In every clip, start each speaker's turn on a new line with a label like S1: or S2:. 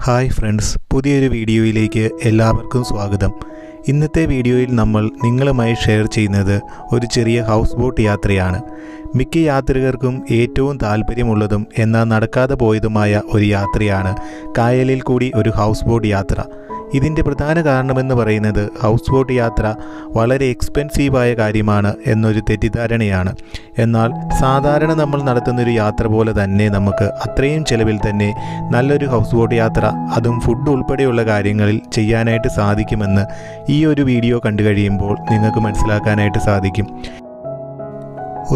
S1: Hi friends, പുതിയൊരു വീഡിയോയിലേക്ക് എല്ലാവർക്കും സ്വാഗതം. ഇന്നത്തെ വീഡിയോയിൽ നമ്മൾ നിങ്ങളുമായി ഷെയർ ചെയ്യുന്നത് ഒരു ചെറിയ ഹൗസ് ബോട്ട് യാത്രയാണ്. മിക്ക യാത്രികർക്കും ഏറ്റവും താല്പര്യമുള്ളതും എന്നാൽ നടക്കാതെ പോയതുമായ ഒരു യാത്രയാണ് കായലിൽ കൂടി ഒരു ഹൗസ് ബോട്ട് യാത്ര. ഇതിൻ്റെ പ്രധാന കാരണമെന്ന് പറയുന്നത് ഹൗസ് ബോട്ട് യാത്ര വളരെ എക്സ്പെൻസീവായ കാര്യമാണ് എന്നൊരു തെറ്റിദ്ധാരണയാണ്. എന്നാൽ സാധാരണ നമ്മൾ നടത്തുന്നൊരു യാത്ര പോലെ തന്നെ നമുക്ക് അത്രയും ചിലവിൽ തന്നെ നല്ലൊരു ഹൗസ് ബോട്ട് യാത്ര, അതും ഫുഡ് ഉൾപ്പെടെയുള്ള കാര്യങ്ങളിൽ ചെയ്യാനായിട്ട് സാധിക്കുമെന്ന് ഈ ഒരു വീഡിയോ കണ്ടു കഴിയുമ്പോൾ നിങ്ങൾക്ക് മനസ്സിലാക്കാനായിട്ട് സാധിക്കും.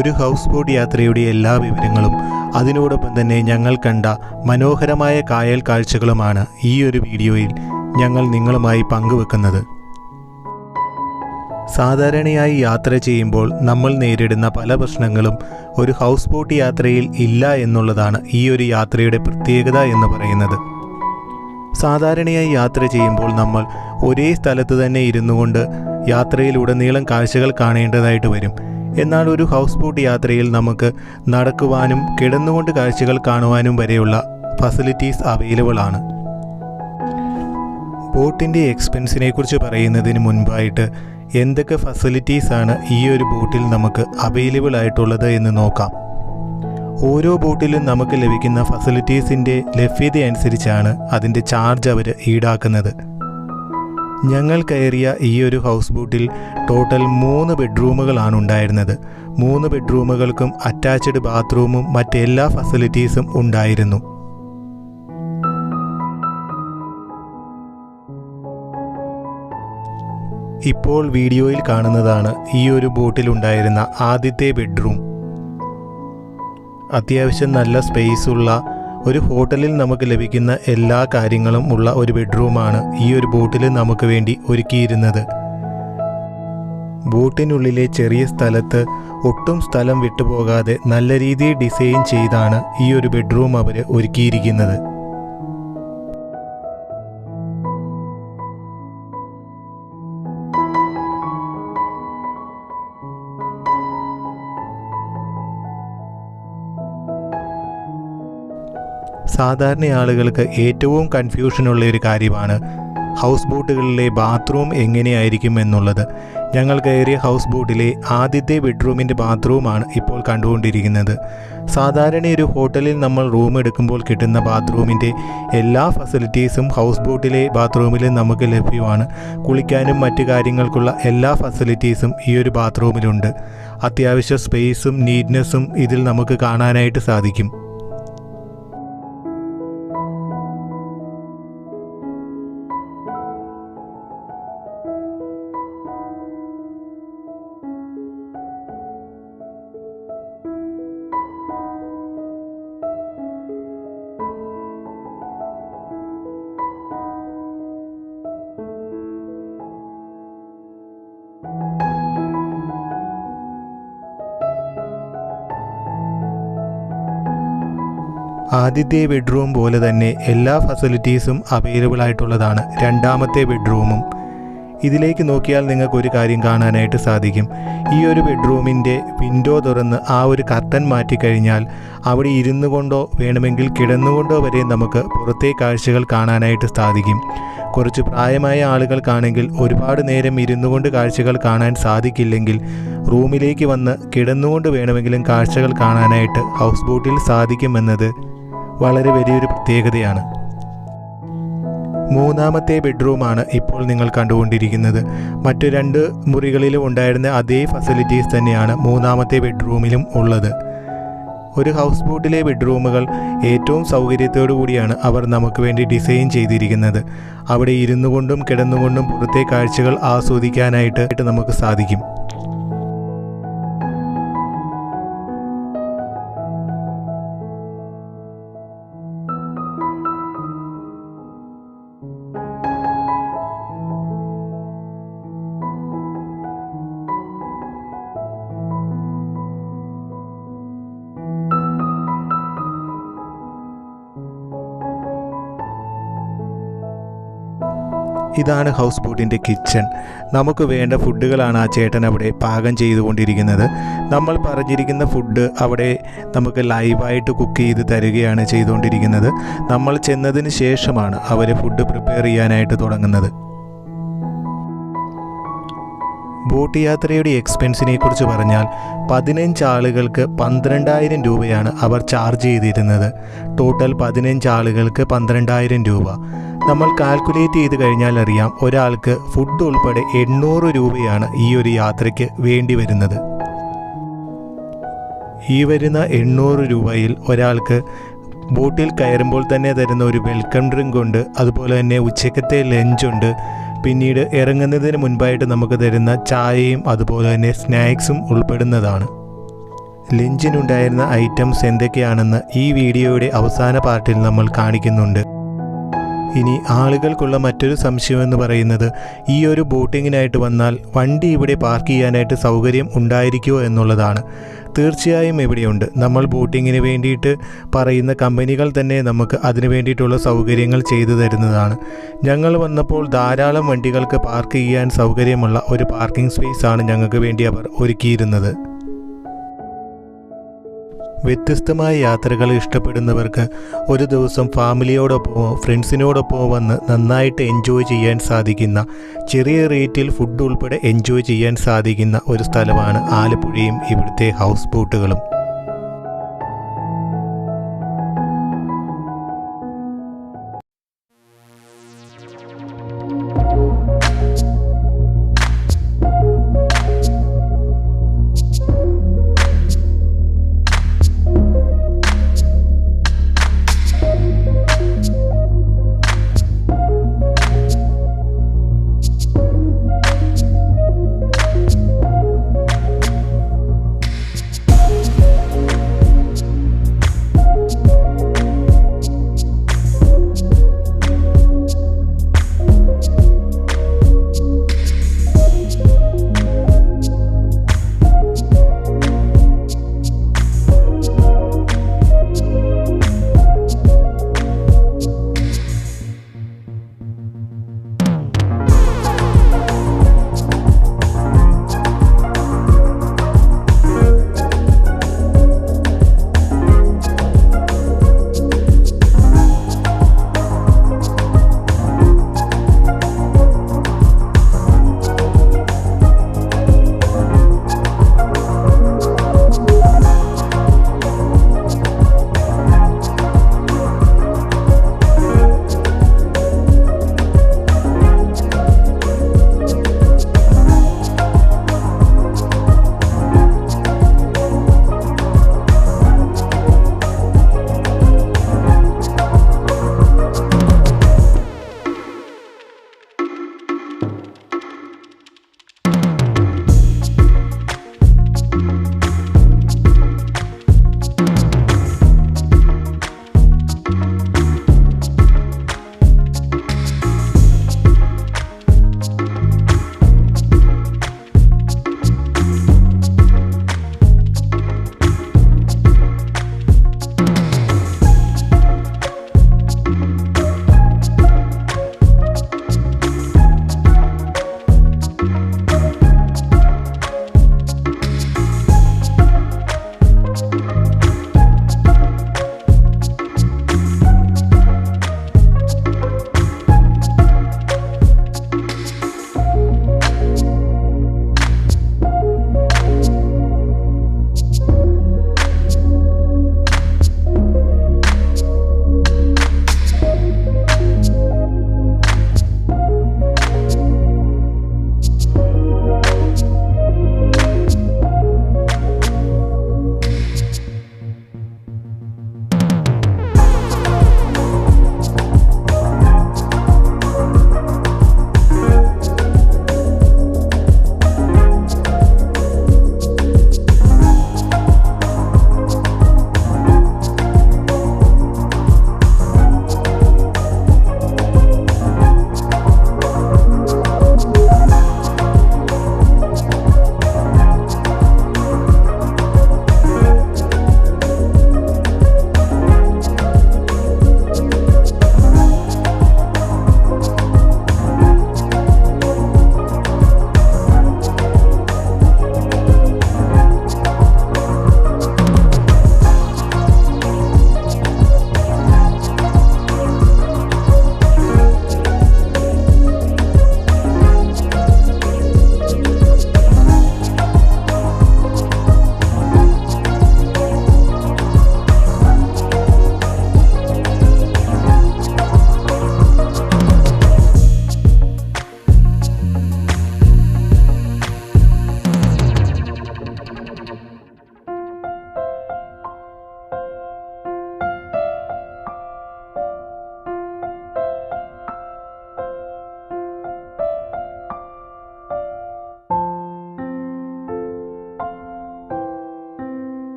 S1: ഒരു ഹൗസ് ബോട്ട് യാത്രയുടെ എല്ലാ വിവരങ്ങളും അതിനോടൊപ്പം തന്നെ ഞങ്ങൾ കണ്ട മനോഹരമായ കായൽ കാഴ്ചകളുമാണ് ഈ ഒരു വീഡിയോയിൽ ഞങ്ങൾ നിങ്ങളുമായി പങ്കുവെക്കുന്നത്. സാധാരണയായി യാത്ര ചെയ്യുമ്പോൾ നമ്മൾ നേരിടുന്ന പല പ്രശ്നങ്ങളും ഒരു ഹൗസ് ബോട്ട് യാത്രയിൽ ഇല്ല എന്നുള്ളതാണ് ഈ ഒരു യാത്രയുടെ പ്രത്യേകത എന്ന് പറയുന്നത്. സാധാരണയായി യാത്ര ചെയ്യുമ്പോൾ നമ്മൾ ഒരേ സ്ഥലത്ത് തന്നെ ഇരുന്നു കൊണ്ട് യാത്രയിലുടനീളം കാഴ്ചകൾ കാണേണ്ടതായിട്ട് വരും. എന്നാൽ ഒരു ഹൗസ് ബോട്ട് യാത്രയിൽ നമുക്ക് നടക്കുവാനും കിടന്നുകൊണ്ട് കാഴ്ചകൾ കാണുവാനും വരെയുള്ള ഫെസിലിറ്റീസ് അവൈലബിൾ ആണ്. ബോട്ടിൻ്റെ എക്സ്പെൻസിനെ കുറിച്ച് പറയുന്നതിന് മുൻപായിട്ട് എന്തൊക്കെ ഫെസിലിറ്റീസാണ് ഈ ഒരു ബോട്ടിൽ നമുക്ക് അവൈലബിൾ ആയിട്ടുള്ളത് എന്ന് നോക്കാം. ഓരോ ബോട്ടിലും നമുക്ക് ലഭിക്കുന്ന ഫെസിലിറ്റീസിൻ്റെ ലഭ്യത അനുസരിച്ചാണ് അതിൻ്റെ ചാർജ് അവർ ഈടാക്കുന്നത്. ഞങ്ങൾ കയറിയ ഈ ഒരു ഹൗസ് ബോട്ടിൽ ടോട്ടൽ 3 ബെഡ്റൂമുകളാണ് ഉണ്ടായിരുന്നത്. 3 ബെഡ്റൂമുകൾക്കും അറ്റാച്ച്ഡ് ബാത്റൂമും മറ്റെല്ലാ ഫെസിലിറ്റീസും ഉണ്ടായിരുന്നു. ഇപ്പോൾ വീഡിയോയിൽ കാണുന്നതാണ് ഈ ഒരു ബോട്ടിലുണ്ടായിരുന്ന ആദ്യത്തെ ബെഡ്റൂം. അത്യാവശ്യം നല്ല സ്പേസ് ഉള്ള ഒരു ഹോട്ടലിൽ നമുക്ക് ലഭിക്കുന്ന എല്ലാ കാര്യങ്ങളും ഉള്ള ഒരു ബെഡ്റൂമാണ് ഈ ഒരു ബോട്ടിൽ നമുക്ക് വേണ്ടി ഒരുക്കിയിരുന്നത്. ബോട്ടിനുള്ളിലെ ചെറിയ സ്ഥലത്ത് ഒട്ടും സ്ഥലം വിട്ടുപോകാതെ നല്ല രീതിയിൽ ഡിസൈൻ ചെയ്താണ് ഈ ഒരു ബെഡ്റൂം അവർ ഒരുക്കിയിരിക്കുന്നത്. സാധാരണ ആളുകൾക്ക് ഏറ്റവും കൺഫ്യൂഷനുള്ള ഒരു കാര്യമാണ് ഹൗസ് ബോട്ടുകളിലെ ബാത്റൂം എങ്ങനെയായിരിക്കും എന്നുള്ളത്. ഞങ്ങൾ കയറിയ ഹൗസ് ബോട്ടിലെ ആദ്യത്തെ ബെഡ്റൂമിൻ്റെ ബാത്റൂമാണ് ഇപ്പോൾ കണ്ടുകൊണ്ടിരിക്കുന്നത്. സാധാരണ ഒരു ഹോട്ടലിൽ നമ്മൾ റൂം എടുക്കുമ്പോൾ കിട്ടുന്ന ബാത്റൂമിൻ്റെ എല്ലാ ഫെസിലിറ്റീസും ഹൗസ് ബോട്ടിലെ ബാത്റൂമിൽ നമുക്ക് ലഭ്യമാണ്. കുളിക്കാനും മറ്റു കാര്യങ്ങൾക്കുള്ള എല്ലാ ഫെസിലിറ്റീസും ഈ ഒരു ബാത്റൂമിലുണ്ട്. അത്യാവശ്യ സ്പേസും നീറ്റ്നെസ്സും ഇതിൽ നമുക്ക് കാണാനായിട്ട് സാധിക്കും. ആദ്യത്തെ ബെഡ്റൂം പോലെ തന്നെ എല്ലാ ഫെസിലിറ്റീസും അവൈലബിൾ ആയിട്ടുള്ളതാണ് രണ്ടാമത്തെ ബെഡ്റൂമും. ഇതിലേക്ക് നോക്കിയാൽ നിങ്ങൾക്കൊരു കാര്യം കാണാനായിട്ട് സാധിക്കും. ഈ ഒരു ബെഡ്റൂമിൻ്റെ വിൻഡോ തുറന്ന് ആ ഒരു കർട്ടൻ മാറ്റിക്കഴിഞ്ഞാൽ അവിടെ ഇരുന്നു കൊണ്ടോ വേണമെങ്കിൽ കിടന്നുകൊണ്ടോ വരെ നമുക്ക് പുറത്തെ കാഴ്ചകൾ കാണാനായിട്ട് സാധിക്കും. കുറച്ച് പ്രായമായ ആളുകൾക്കാണെങ്കിൽ ഒരുപാട് നേരം ഇരുന്നു കൊണ്ട് കാഴ്ചകൾ കാണാൻ സാധിക്കില്ലെങ്കിൽ റൂമിലേക്ക് വന്ന് കിടന്നുകൊണ്ട് വേണമെങ്കിലും കാഴ്ചകൾ കാണാനായിട്ട് ഹൗസ് ബോട്ടിൽ സാധിക്കുമെന്നത് വളരെ വലിയൊരു പ്രത്യേകതയാണ്. മൂന്നാമത്തെ ബെഡ്റൂമാണ് ഇപ്പോൾ നിങ്ങൾ കണ്ടുകൊണ്ടിരിക്കുന്നത്. മറ്റു 2 മുറികളിലും ഉണ്ടായിരുന്ന അതേ ഫെസിലിറ്റീസ് തന്നെയാണ് മൂന്നാമത്തെ ബെഡ്റൂമിലും ഉള്ളത്. ഒരു ഹൗസ് ബോട്ടിലെ ബെഡ്റൂമുകൾ ഏറ്റവും സൗകര്യത്തോടു കൂടിയാണ് അവർ നമുക്ക് വേണ്ടി ഡിസൈൻ ചെയ്തിരിക്കുന്നത്. അവിടെ ഇരുന്നു കൊണ്ടും കിടന്നുകൊണ്ടും പുറത്തെ കാഴ്ചകൾ ആസ്വദിക്കാനായിട്ട് നമുക്ക് സാധിക്കും. ഇതാണ് ഹൗസ് ബോട്ടിൻ്റെ കിച്ചൺ. നമുക്ക് വേണ്ട ഫുഡുകളാണ് ആ ചേട്ടൻ അവിടെ പാകം ചെയ്തുകൊണ്ടിരിക്കുന്നത്. നമ്മൾ പറഞ്ഞിരിക്കുന്ന ഫുഡ് അവിടെ നമുക്ക് ലൈവായിട്ട് കുക്ക് ചെയ്ത് തരികയാണ് ചെയ്തുകൊണ്ടിരിക്കുന്നത്. നമ്മൾ ചെന്നതിന് ശേഷമാണ് അവർ ഫുഡ് പ്രിപ്പയർ ചെയ്യാനായിട്ട് തുടങ്ങുന്നത്. ബോട്ട് യാത്രയുടെ എക്സ്പെൻസിനെ കുറിച്ച് പറഞ്ഞാൽ 15 ആളുകൾക്ക് 12,000 രൂപയാണ് അവർ ചാർജ് ചെയ്തിരുന്നത്. ടോട്ടൽ 15 ആളുകൾക്ക് 12,000 രൂപ. നമ്മൾ കാൽക്കുലേറ്റ് ചെയ്ത് കഴിഞ്ഞാൽ അറിയാം, ഒരാൾക്ക് ഫുഡ് ഉൾപ്പെടെ 800 രൂപയാണ് ഈ ഒരു യാത്രയ്ക്ക് വേണ്ടി വരുന്നത്. ഈ വരുന്ന 800 രൂപയിൽ ഒരാൾക്ക് ബോട്ടിൽ കയറുമ്പോൾ തന്നെ തരുന്ന ഒരു വെൽക്കം ഡ്രിങ്ക് ഉണ്ട്, അതുപോലെ തന്നെ ഉച്ചക്കത്തെ ലഞ്ചുണ്ട്, പിന്നീട് ഇറങ്ങുന്നതിന് മുൻപായിട്ട് നമുക്ക് തരുന്ന ചായയും അതുപോലെ തന്നെ സ്നാക്സും ഉൾപ്പെടുന്നതാണ്. ലഞ്ചിനുണ്ടായിരുന്ന ഐറ്റംസ് എന്തൊക്കെയാണെന്ന് ഈ വീഡിയോയുടെ അവസാന പാർട്ടിൽ നമ്മൾ കാണിക്കുന്നുണ്ട്. ഇനി ആളുകൾക്കുള്ള മറ്റൊരു സംശയമെന്ന് പറയുന്നത്, ഈ ഒരു ബോട്ടിങ്ങിനായിട്ട് വന്നാൽ വണ്ടി ഇവിടെ പാർക്ക് ചെയ്യാനായിട്ട് സൗകര്യം ഉണ്ടായിരിക്കുമോ എന്നുള്ളതാണ്. തീർച്ചയായും ഇവിടെയുണ്ട്. നമ്മൾ ബോട്ടിങ്ങിന് വേണ്ടിയിട്ട് പറയുന്ന കമ്പനികൾ തന്നെ നമുക്ക് അതിന് വേണ്ടിയിട്ടുള്ള സൗകര്യങ്ങൾ ചെയ്തു തരുന്നതാണ്. ഞങ്ങൾ വന്നപ്പോൾ ധാരാളം വണ്ടികൾക്ക് പാർക്ക് ചെയ്യാൻ സൗകര്യമുള്ള ഒരു പാർക്കിംഗ് സ്പേസാണ് ഞങ്ങൾക്ക് വേണ്ടി അവർ ഒരുക്കിയിരുന്നത്. വ്യത്യസ്തമായ യാത്രകൾ ഇഷ്ടപ്പെടുന്നവർക്ക് ഒരു ദിവസം ഫാമിലിയോടൊപ്പമോ ഫ്രണ്ട്സിനോടൊപ്പമോ വന്ന് നന്നായിട്ട് എൻജോയ് ചെയ്യാൻ സാധിക്കുന്ന, ചെറിയ റേറ്റിൽ ഫുഡ് ഉൾപ്പെടെ എൻജോയ് ചെയ്യാൻ സാധിക്കുന്ന ഒരു സ്ഥലമാണ് ആലപ്പുഴയും ഇവിടുത്തെ ഹൗസ് ബോട്ടുകളും.